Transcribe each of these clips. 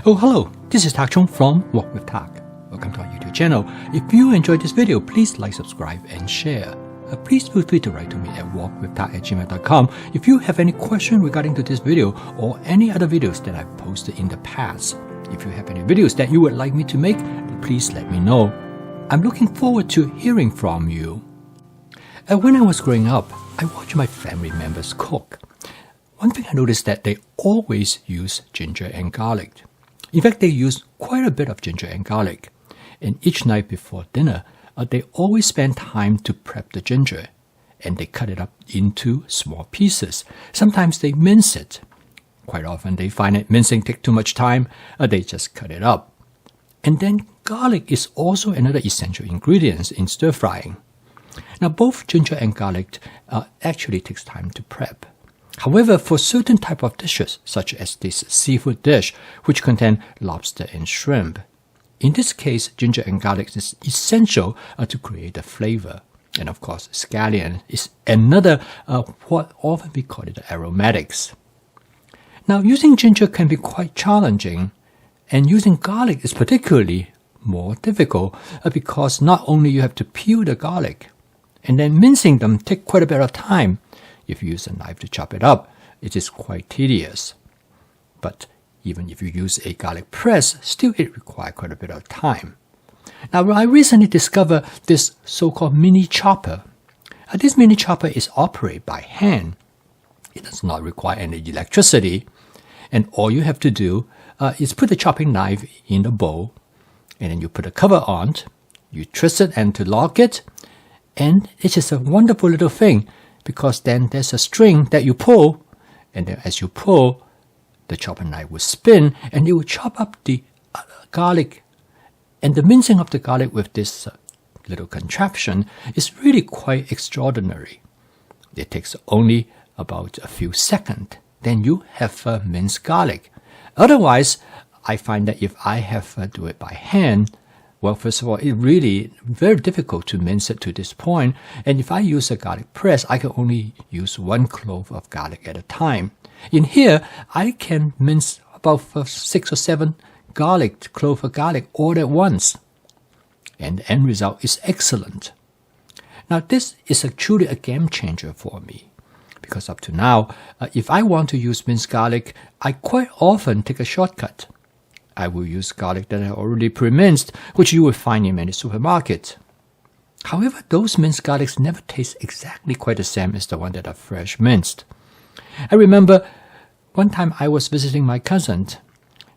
Oh, hello, this is Tak Chung from Walk with Tak. Welcome to our YouTube channel. If you enjoyed this video, please like, subscribe, and share. Please feel free to write to me at walkwithtak@gmail.com if you have any question regarding to this video or any other videos that I've posted in the past. If you have any videos that you would like me to make, please let me know. I'm looking forward to hearing from you. When I was growing up, I watched my family members cook. One thing I noticed that they always use ginger and garlic. In fact, they use quite a bit of ginger and garlic. And each night before dinner, they always spend time to prep the ginger. And they cut it up into small pieces. Sometimes they mince it. Quite often they find that mincing takes too much time. They just cut it up. And then garlic is also another essential ingredient in stir frying. Now, both ginger and garlic actually takes time to prep. However, for certain type of dishes, such as this seafood dish, which contain lobster and shrimp, in this case, ginger and garlic is essential to create the flavor. And of course, scallion is another what often we call it aromatics. Now, using ginger can be quite challenging, and using garlic is particularly more difficult because not only you have to peel the garlic, and then mincing them take quite a bit of time. If you use a knife to chop it up, it is quite tedious. But even if you use a garlic press, still it requires quite a bit of time. Now, I recently discovered this so-called mini chopper. This mini chopper is operated by hand. It does not require any electricity. And all you have to do is put the chopping knife in the bowl, and then you put a cover on, you twist it and to lock it, and it is a wonderful little thing because then there's a string that you pull, and then as you pull, the chopping knife will spin and it will chop up the garlic. And the mincing of the garlic with this little contraption is really quite extraordinary. It takes only about a few seconds. Then you have minced garlic. Otherwise, I find that if I have to do it by hand, well, first of all, it's really very difficult to mince it to this point. And if I use a garlic press, I can only use one clove of garlic at a time. In here, I can mince about 6 or 7 cloves of garlic all at once. And the end result is excellent. Now, this is truly a game changer for me. Because up to now, if I want to use minced garlic, I quite often take a shortcut. I will use garlic that I already pre-minced, which you will find in many supermarkets. However, those minced garlics never taste exactly quite the same as the one that are fresh minced. I remember one time I was visiting my cousin,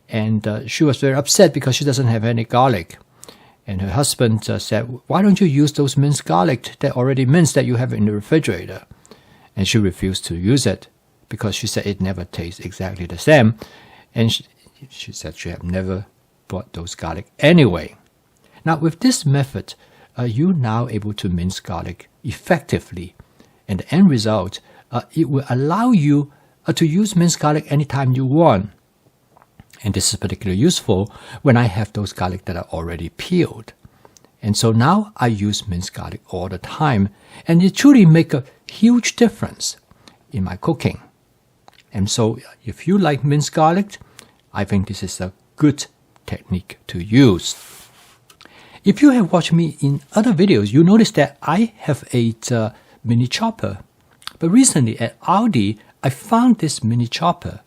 and she was very upset because she doesn't have any garlic. And her husband said, "Why don't you use those minced garlic that already minced that you have in the refrigerator?" And she refused to use it because she said it never tastes exactly the same. And she said she had never bought those garlic anyway. Now, with this method, you're now able to mince garlic effectively. And the end result, it will allow you to use minced garlic anytime you want. And this is particularly useful when I have those garlic that are already peeled. And so now I use minced garlic all the time. And it truly makes a huge difference in my cooking. And so if you like minced garlic, I think this is a good technique to use. If you have watched me in other videos, you notice that I have a mini chopper. But recently at Aldi, I found this mini chopper,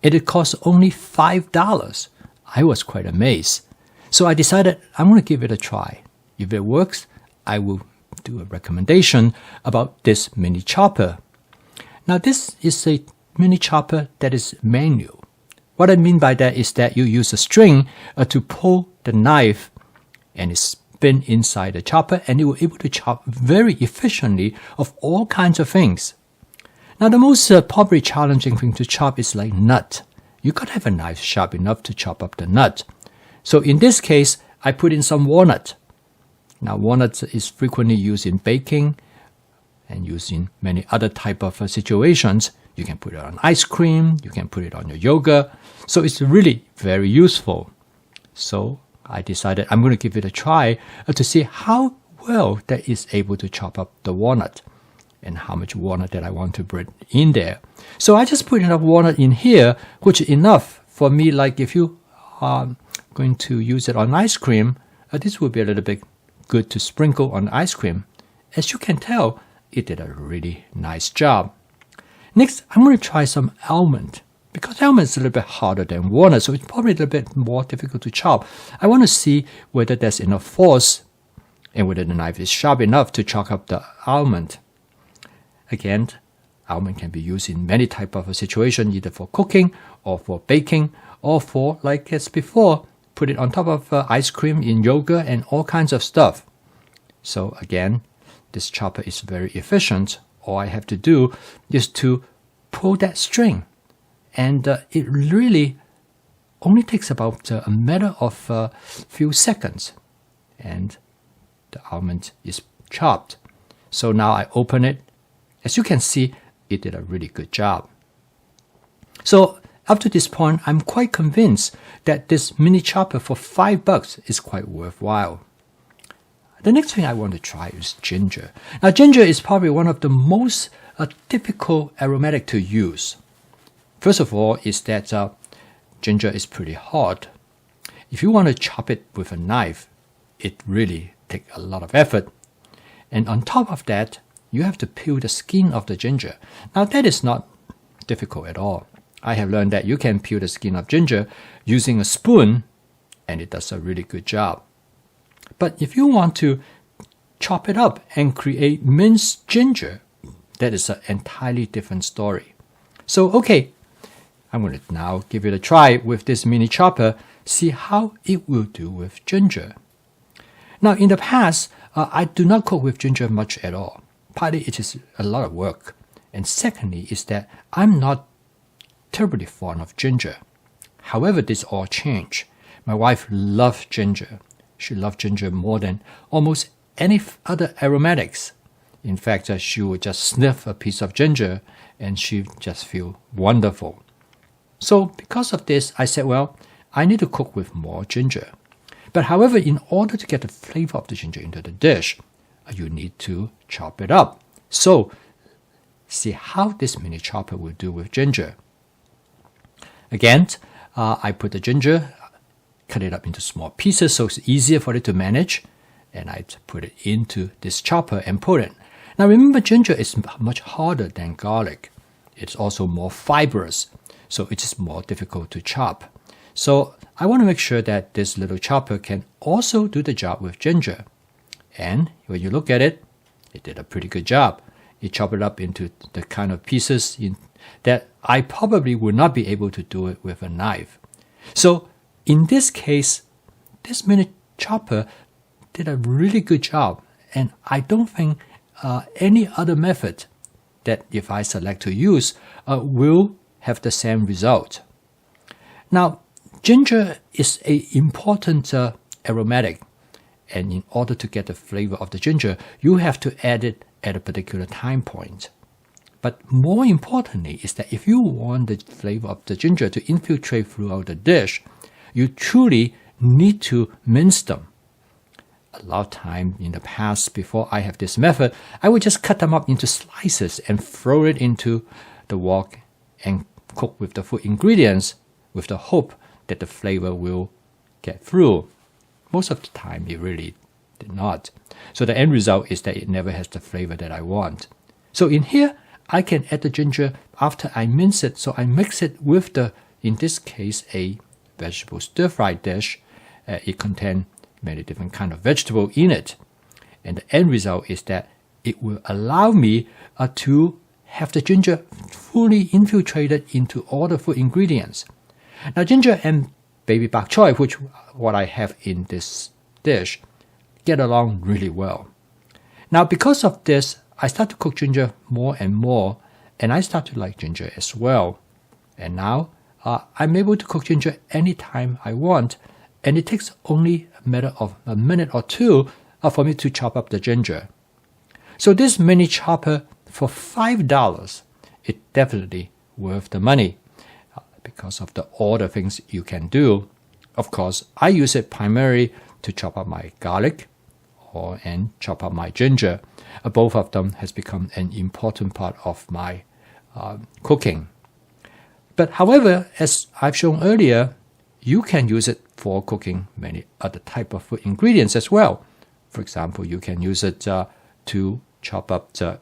and it cost only $5. I was quite amazed. So I decided I'm going to give it a try. If it works, I will do a recommendation about this mini chopper. Now, this is a mini chopper that is manual. What I mean by that is that you use a string to pull the knife, and it spins inside the chopper, and it will be able to chop very efficiently of all kinds of things. Now, the most probably challenging thing to chop is like nut. You got to have a knife sharp enough to chop up the nut. So in this case, I put in some walnut. Now, walnut is frequently used in baking and used in many other type of situations. You can put it on ice cream, you can put it on your yogurt. So it's really very useful. So I decided I'm going to give it a try to see how well that is able to chop up the walnut and how much walnut that I want to put in there. So I just put enough walnut in here, which is enough for me. Like if you going to use it on ice cream, this will be a little bit good to sprinkle on ice cream. As you can tell, it did a really nice job. Next, I'm going to try some almond. Because almond is a little bit harder than walnut, so it's probably a little bit more difficult to chop. I want to see whether there's enough force and whether the knife is sharp enough to chop up the almond. Again, almond can be used in many types of situations, either for cooking or for baking or for, like as before, put it on top of ice cream in yogurt and all kinds of stuff. So again, this chopper is very efficient. All I have to do is to pull that string. And it really only takes about a matter of a few seconds. And the almond is chopped. So now I open it. As you can see, it did a really good job. So up to this point, I'm quite convinced that this mini chopper for $5 is quite worthwhile. The next thing I want to try is ginger. Now, ginger is probably one of the most difficult aromatic to use. First of all, is that ginger is pretty hard. If you want to chop it with a knife, it really takes a lot of effort. And on top of that, you have to peel the skin of the ginger. Now, that is not difficult at all. I have learned that you can peel the skin of ginger using a spoon, and it does a really good job. But if you want to chop it up and create minced ginger, that is an entirely different story. So, okay, I'm going to now give it a try with this mini chopper, see how it will do with ginger. Now, in the past, I do not cook with ginger much at all. Partly it is a lot of work. And secondly is that I'm not terribly fond of ginger. However, this all changed. My wife loved ginger. She loved ginger more than almost any other aromatics. In fact, she would just sniff a piece of ginger and she just feel wonderful. So because of this, I said, well, I need to cook with more ginger. But however, in order to get the flavor of the ginger into the dish, you need to chop it up. So see how this mini chopper will do with ginger. Again, I put the ginger, cut it up into small pieces so it's easier for it to manage, and I put it into this chopper and put it. Now remember, ginger is much harder than garlic. It's also more fibrous, so it is more difficult to chop. So I want to make sure that this little chopper can also do the job with ginger. And when you look at it, it did a pretty good job. It chopped it up into the kind of pieces that I probably would not be able to do it with a knife. So in this case, this mini chopper did a really good job. And I don't think any other method that if I select to use will have the same result. Now, ginger is an important aromatic. And in order to get the flavor of the ginger, you have to add it at a particular time point. But more importantly is that if you want the flavor of the ginger to infiltrate throughout the dish, you truly need to mince them. A lot of time in the past, before I have this method, I would just cut them up into slices and throw it into the wok and cook with the food ingredients with the hope that the flavor will get through. Most of the time, it really did not. So the end result is that it never has the flavor that I want. So in here, I can add the ginger after I mince it. So I mix it with the, in this case, a vegetable stir-fried dish. It contains many different kinds of vegetable in it. And the end result is that it will allow me to have the ginger fully infiltrated into all the food ingredients. Now, ginger and baby bok choy, which what I have in this dish, get along really well. Now, because of this, I start to cook ginger more and more, and I start to like ginger as well. And now, I'm able to cook ginger anytime I want, and it takes only a matter of a minute or two for me to chop up the ginger. So this mini chopper for $5, it's definitely worth the money because of all the things you can do. Of course, I use it primarily to chop up my garlic and chop up my ginger. Both of them has become an important part of my cooking. But however, as I've shown earlier, you can use it for cooking many other type of food ingredients as well. For example, you can use it to chop up the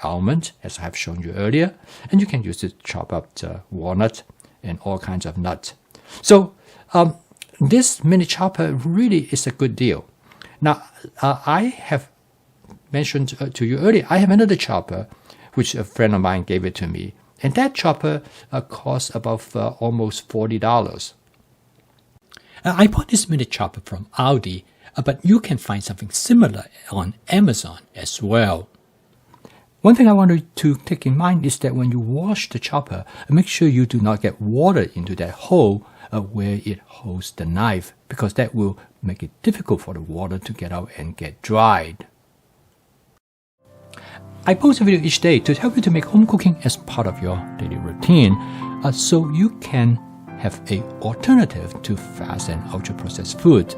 almond, as I have shown you earlier, and you can use it to chop up the walnut and all kinds of nuts. So this mini chopper really is a good deal. Now, I have mentioned to you earlier, I have another chopper, which a friend of mine gave it to me. And that chopper costs about almost $40. I bought this mini chopper from Aldi, but you can find something similar on Amazon as well. One thing I want you to take in mind is that when you wash the chopper, make sure you do not get water into that hole where it holds the knife, because that will make it difficult for the water to get out and get dried. I post a video each day to help you to make home cooking as part of your daily routine, so you can have an alternative to fast and ultra-processed food.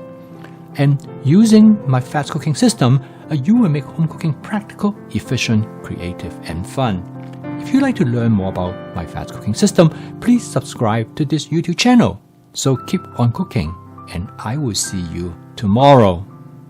And using my fast cooking system, you will make home cooking practical, efficient, creative, and fun. If you'd like to learn more about my fast cooking system, please subscribe to this YouTube channel. So keep on cooking, and I will see you tomorrow.